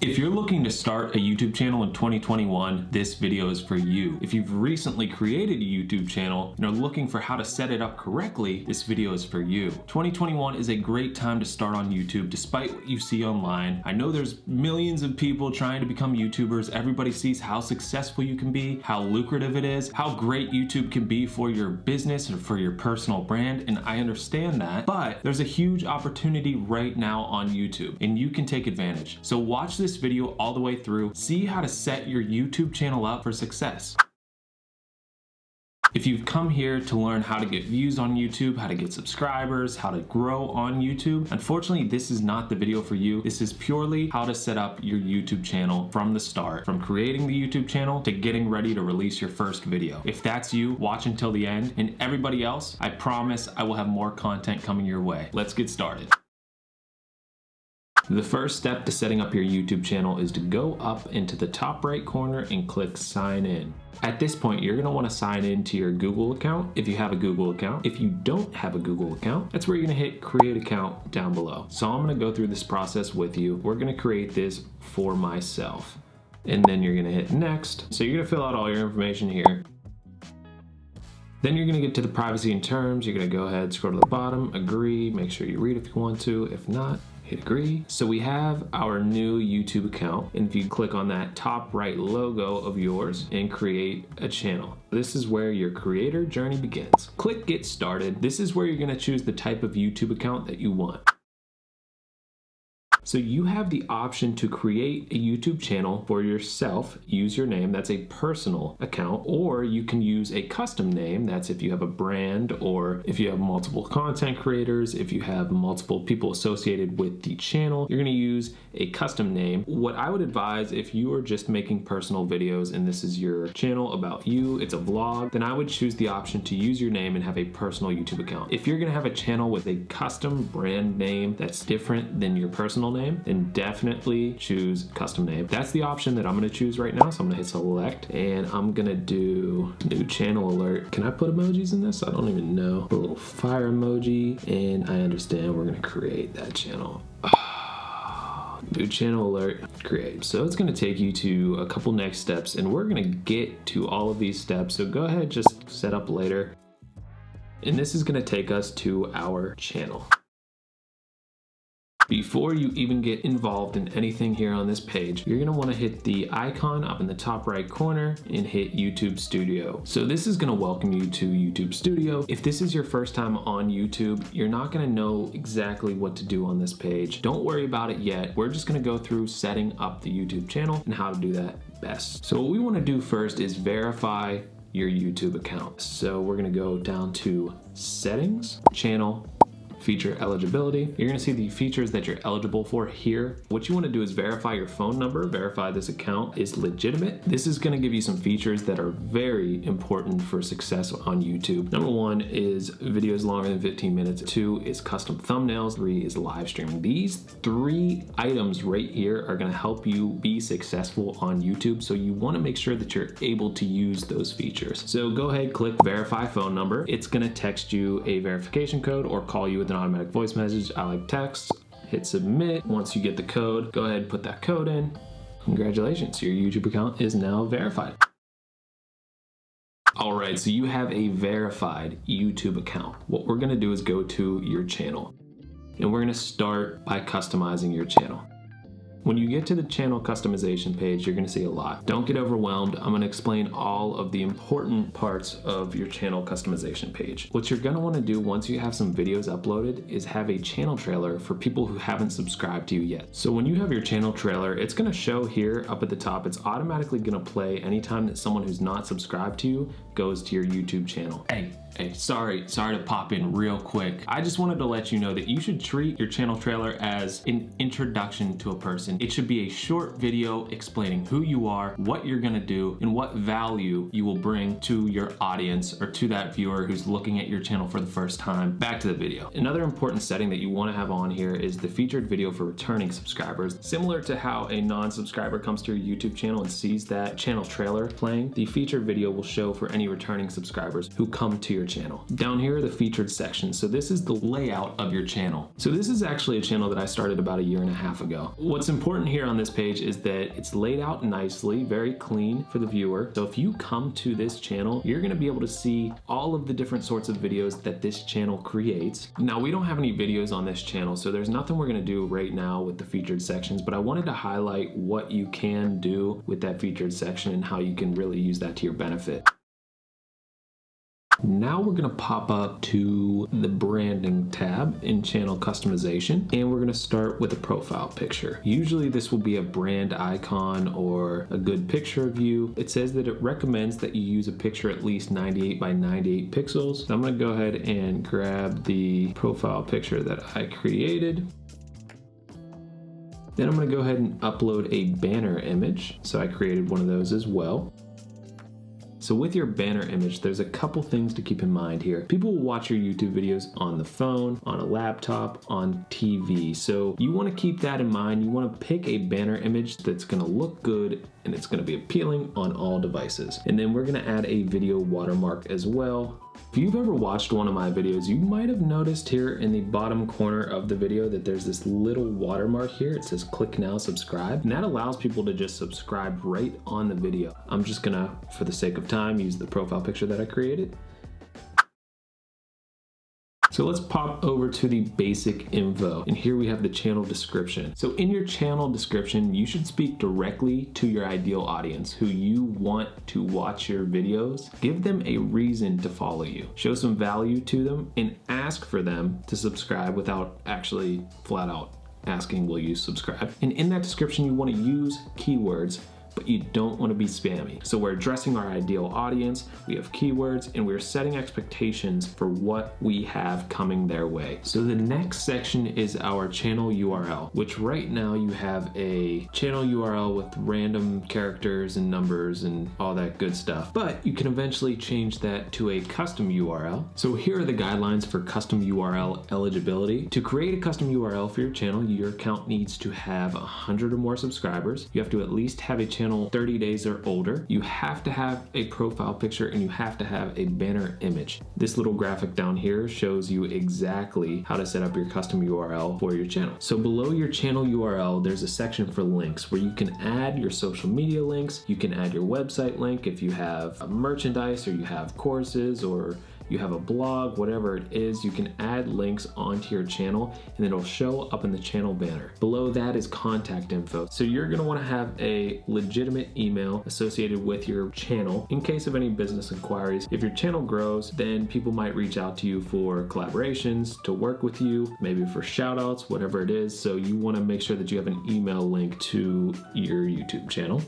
If you're looking to start a YouTube channel in 2021, this video is for you. If you've recently created a YouTube channel and are looking for how to set it up correctly, this video is for you. 2021 is a great time to start on YouTube despite what you see online. I know there's millions of people trying to become YouTubers. Everybody sees how successful you can be, how lucrative it is, how great YouTube can be for your business and for your personal brand, and I understand that, but there's a huge opportunity right now on YouTube and you can take advantage. So watch this video all the way through, see how to set your YouTube channel up for success. If you've come here to learn how to get views on YouTube, how to get subscribers, how to grow on YouTube, unfortunately, this is not the video for you. This is purely how to set up your YouTube channel from the start, from creating the YouTube channel to getting ready to release your first video. If that's you, watch until the end, and everybody else, I promise I will have more content coming your way. Let's get started. The first step to setting up your YouTube channel is to go up into the top right corner and click sign in. At this point, you're gonna wanna sign in to your Google account if you have a Google account. If you don't have a Google account, that's where you're gonna hit create account down below. So I'm gonna go through this process with you. We're gonna create this for myself. And then you're gonna hit next. So you're gonna fill out all your information here. Then you're gonna get to the privacy and terms. You're gonna go ahead, scroll to the bottom, agree, make sure you read if you want to. If not, hit agree. So we have our new YouTube account, and if you click on that top right logo of yours and create a channel, this is where your creator journey begins. Click get started. This is where you're gonna choose the type of YouTube account that you want. So you have the option to create a YouTube channel for yourself, use your name, that's a personal account, or you can use a custom name, that's if you have a brand or if you have multiple content creators, if you have multiple people associated with the channel, you're gonna use a custom name. What I would advise if you are just making personal videos and this is your channel about you, it's a vlog, then I would choose the option to use your name and have a personal YouTube account. If you're gonna have a channel with a custom brand name that's different than your personal name, then definitely choose custom name. That's the option that I'm gonna choose right now. So I'm gonna hit select and I'm gonna do new channel alert. Can I put emojis in this? I don't even know. Put a little fire emoji, and I understand we're gonna create that channel. New channel alert, create. So it's gonna take you to a couple next steps and we're gonna get to all of these steps. So go ahead, just set up later. And this is gonna take us to our channel. Before you even get involved in anything here on this page, you're gonna wanna hit the icon up in the top right corner and hit YouTube Studio. So this is gonna welcome you to YouTube Studio. If this is your first time on YouTube, you're not gonna know exactly what to do on this page. Don't worry about it yet. We're just gonna go through setting up the YouTube channel and how to do that best. So what we wanna do first is verify your YouTube account. So we're gonna go down to settings, channel, feature eligibility. You're gonna see the features that you're eligible for here. What you wanna do is verify your phone number, verify this account is legitimate. This is gonna give you some features that are very important for success on YouTube. Number one is videos longer than 15 minutes. 2 is custom thumbnails. 3 is live streaming. These 3 items right here are gonna help you be successful on YouTube. So you wanna make sure that you're able to use those features. So go ahead, click verify phone number. It's gonna text you a verification code or call you with an automatic voice message. I like text. Hit submit. Once you get the code, go ahead and put that code in. Congratulations, your YouTube account is now verified. All right, so you have a verified YouTube account. What we're gonna do is go to your channel and we're gonna start by customizing your channel. When you get to the channel customization page, you're gonna see a lot. Don't get overwhelmed. I'm gonna explain all of the important parts of your channel customization page. What you're gonna wanna do once you have some videos uploaded is have a channel trailer for people who haven't subscribed to you yet. So when you have your channel trailer, it's gonna show here up at the top. It's automatically gonna play anytime that someone who's not subscribed to you goes to your YouTube channel. Hey, sorry to pop in real quick. I just wanted to let you know that you should treat your channel trailer as an introduction to a person. It should be a short video explaining who you are, what you're gonna do, and what value you will bring to your audience or to that viewer who's looking at your channel for the first time. Back to the video. Another important setting that you wanna have on here is the featured video for returning subscribers. Similar to how a non-subscriber comes to your YouTube channel and sees that channel trailer playing, the featured video will show for any returning subscribers who come to your your channel. Down here are the featured sections. So this is the layout of your channel. So this is actually a channel that I started about 1.5 years ago. What's important here on this page is that it's laid out nicely, very clean for the viewer. So if you come to this channel, you're gonna be able to see all of the different sorts of videos that this channel creates. Now, we don't have any videos on this channel, so there's nothing we're gonna do right now with the featured sections, but I wanted to highlight what you can do with that featured section and how you can really use that to your benefit. Now we're gonna pop up to the branding tab in channel customization, and we're gonna start with a profile picture. Usually this will be a brand icon or a good picture of you. It says that it recommends that you use a picture at least 98 by 98 pixels. So I'm gonna go ahead and grab the profile picture that I created. Then I'm gonna go ahead and upload a banner image. So I created one of those as well. So with your banner image, there's a couple things to keep in mind here. People will watch your YouTube videos on the phone, on a laptop, on TV. So you want to keep that in mind. You want to pick a banner image that's going to look good and it's going to be appealing on all devices. And then we're going to add a video watermark as well. If you've ever watched one of my videos, you might have noticed here in the bottom corner of the video that there's this little watermark here. It says click now, subscribe, and that allows people to just subscribe right on the video. I'm just gonna, for the sake of time, use the profile picture that I created. So let's pop over to the basic info, and here we have the channel description. So in your channel description, you should speak directly to your ideal audience who you want to watch your videos. Give them a reason to follow you. Show some value to them and ask for them to subscribe without actually flat out asking, will you subscribe? And in that description, you want to use keywords, but you don't want to be spammy. So we're addressing our ideal audience, we have keywords, and we're setting expectations for what we have coming their way. So the next section is our channel URL, which right now you have a channel URL with random characters and numbers and all that good stuff, but you can eventually change that to a custom URL. So here are the guidelines for custom URL eligibility. To create a custom URL for your channel, your account needs to have 100 or more subscribers. You have to at least have a channel 30 days or older. You have to have a profile picture and you have to have a banner image. This little graphic down here shows you exactly how to set up your custom URL for your channel. So below your channel URL, there's a section for links where you can add your social media links. You can add your website link if you have merchandise or you have courses or you have a blog, whatever it is, you can add links onto your channel and it'll show up in the channel banner. Below that is contact info. So you're gonna wanna have a legitimate email associated with your channel in case of any business inquiries. If your channel grows, then people might reach out to you for collaborations, to work with you, maybe for shout outs, whatever it is. So you wanna make sure that you have an email link to your YouTube channel.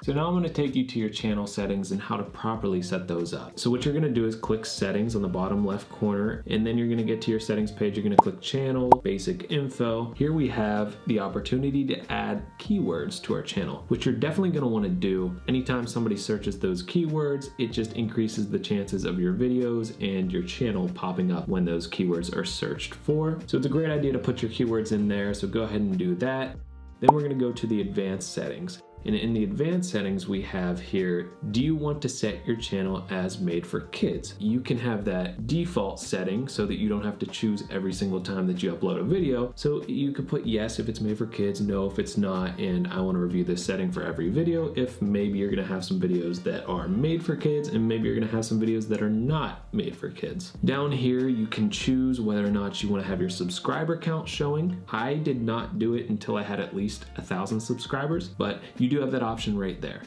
So now I'm going to take you to your channel settings and how to properly set those up. So what you're going to do is click settings on the bottom left corner, and then you're going to get to your settings page. You're going to click channel, basic info. Here we have the opportunity to add keywords to our channel, which you're definitely going to want to do. Anytime somebody searches those keywords, it just increases the chances of your videos and your channel popping up when those keywords are searched for. So it's a great idea to put your keywords in there. So go ahead and do that. Then we're going to go to the advanced settings. And in the advanced settings, we have here, do you want to set your channel as made for kids? You can have that default setting so that you don't have to choose every single time that you upload a video. So you could put yes if it's made for kids, no if it's not, and I want to review this setting for every video if maybe you're going to have some videos that are made for kids and maybe you're going to have some videos that are not made for kids. Down here, you can choose whether or not you want to have your subscriber count showing. I did not do it until I had at least 1,000 subscribers, but you do have that option right there.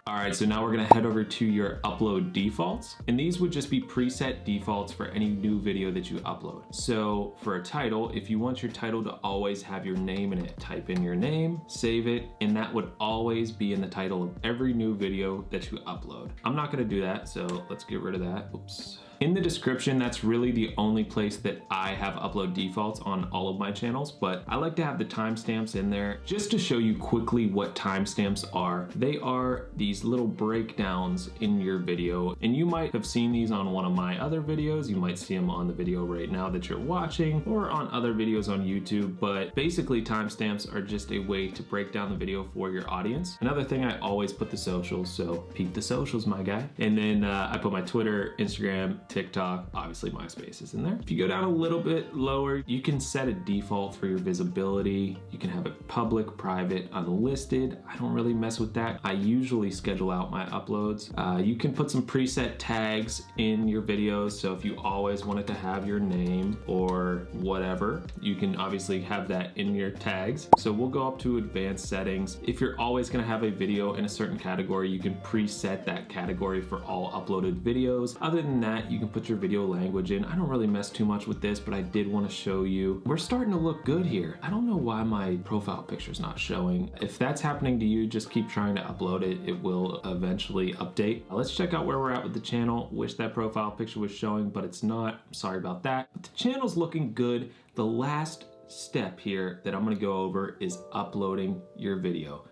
All right, so now we're gonna head over to your upload defaults, and these would just be preset defaults for any new video that you upload. So for a title, if you want your title to always have your name in it, type in your name, save it, and that would always be in the title of every new video that you upload. I'm not gonna do that, so let's get rid of that. Oops. In the description, that's really the only place that I have upload defaults on all of my channels, but I like to have the timestamps in there just to show you quickly what timestamps are. They are these little breakdowns in your video, and you might have seen these on one of my other videos. You might see them on the video right now that you're watching or on other videos on YouTube, but basically timestamps are just a way to break down the video for your audience. Another thing, I always put the socials, so peep the socials, my guy. And then I put my Twitter, Instagram, TikTok, obviously MySpace is in there. If you go down a little bit lower, you can set a default for your visibility. You can have it public, private, unlisted. I don't really mess with that. I usually schedule out my uploads. You can put some preset tags in your videos, so if you always wanted to have your name or whatever, you can obviously have that in your tags. So we'll go up to advanced settings. If you're always gonna have a video in a certain category, you can preset that category for all uploaded videos. Other than that, you can put your video language in. I don't really mess too much with this, but I did want to show you. We're starting to look good here. I don't know why my profile picture's not showing. If that's happening to you, just keep trying to upload it. It will eventually update. Let's check out where we're at with the channel. Wish that profile picture was showing, but it's not. Sorry about that. But the channel's looking good. The last step here that I'm going to go over is uploading your video.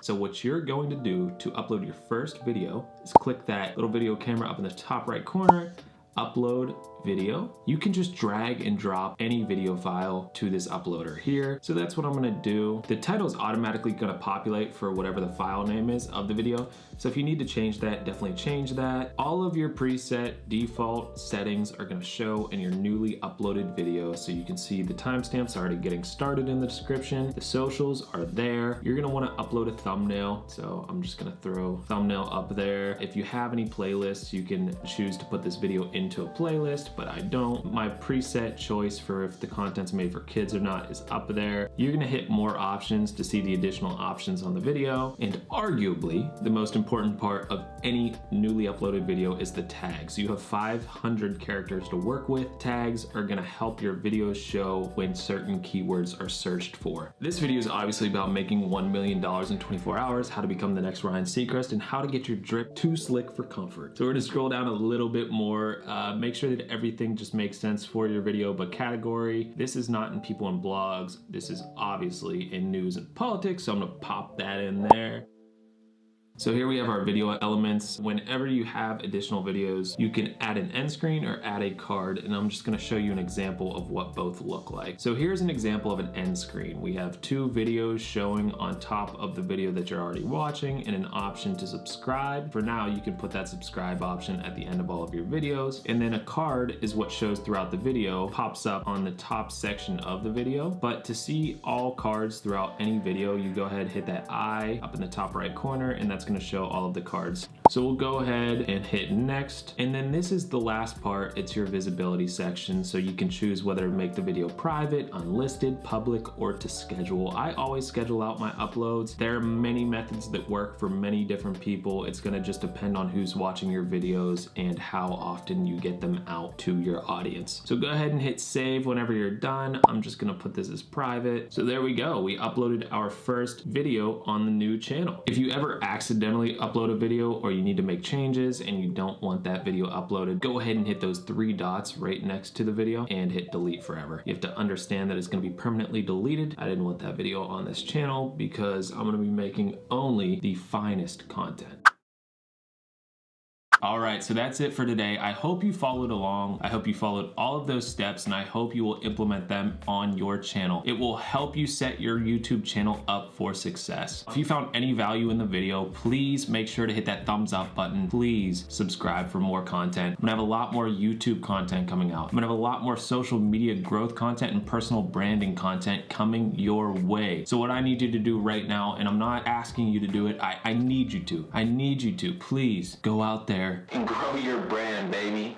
So what you're going to do to upload your first video is click that little video camera up in the top right corner, upload video. You can just drag and drop any video file to this uploader here. So that's what I'm gonna do. The title is automatically gonna populate for whatever the file name is of the video. So if you need to change that, definitely change that. All of your preset default settings are gonna show in your newly uploaded video. So you can see the timestamps already getting started in the description. The socials are there. You're gonna wanna upload a thumbnail. So I'm just gonna throw thumbnail up there. If you have any playlists, you can choose to put this video into a playlist, but I don't. My preset choice for if the content's made for kids or not is up there. You're gonna hit more options to see the additional options on the video. And arguably, the most important part of any newly uploaded video is the tags. You have 500 characters to work with. Tags are gonna help your videos show when certain keywords are searched for. This video is obviously about making $1 million in 24 hours, how to become the next Ryan Seacrest, and how to get your drip too slick for comfort. So we're gonna scroll down a little bit more. Make sure that everything just makes sense for your video, but category, this is not in people and blogs. This is obviously in news and politics, so I'm gonna pop that in there. So here we have our video elements. Whenever you have additional videos, you can add an end screen or add a card, and I'm just gonna show you an example of what both look like. So here's an example of an end screen. We have two videos showing on top of the video that you're already watching and an option to subscribe. For now, you can put that subscribe option at the end of all of your videos. And then a card is what shows throughout the video, pops up on the top section of the video. But to see all cards throughout any video, you go ahead, hit that eye up in the top right corner, and that's going to show all of the cards. So we'll go ahead and hit next. And then this is the last part. It's your visibility section. So you can choose whether to make the video private, unlisted, public, or to schedule. I always schedule out my uploads. There are many methods that work for many different people. It's going to just depend on who's watching your videos and how often you get them out to your audience. So go ahead and hit save whenever you're done. I'm just going to put this as private. So there we go. We uploaded our first video on the new channel. If you ever accidentally upload a video or you need to make changes and you don't want that video uploaded, go ahead and hit those three dots right next to the video and hit delete forever. You have to understand that it's going to be permanently deleted. I didn't want that video on this channel because I'm going to be making only the finest content. All right, so that's it for today. I hope you followed along. I hope you followed all of those steps, and I hope you will implement them on your channel. It will help you set your YouTube channel up for success. If you found any value in the video, please make sure to hit that thumbs up button. Please subscribe for more content. I'm gonna have a lot more YouTube content coming out. I'm gonna have a lot more social media growth content and personal branding content coming your way. So what I need you to do right now, and I'm not asking you to do it, I need you to. I need you to, please go out there and grow your brand, baby.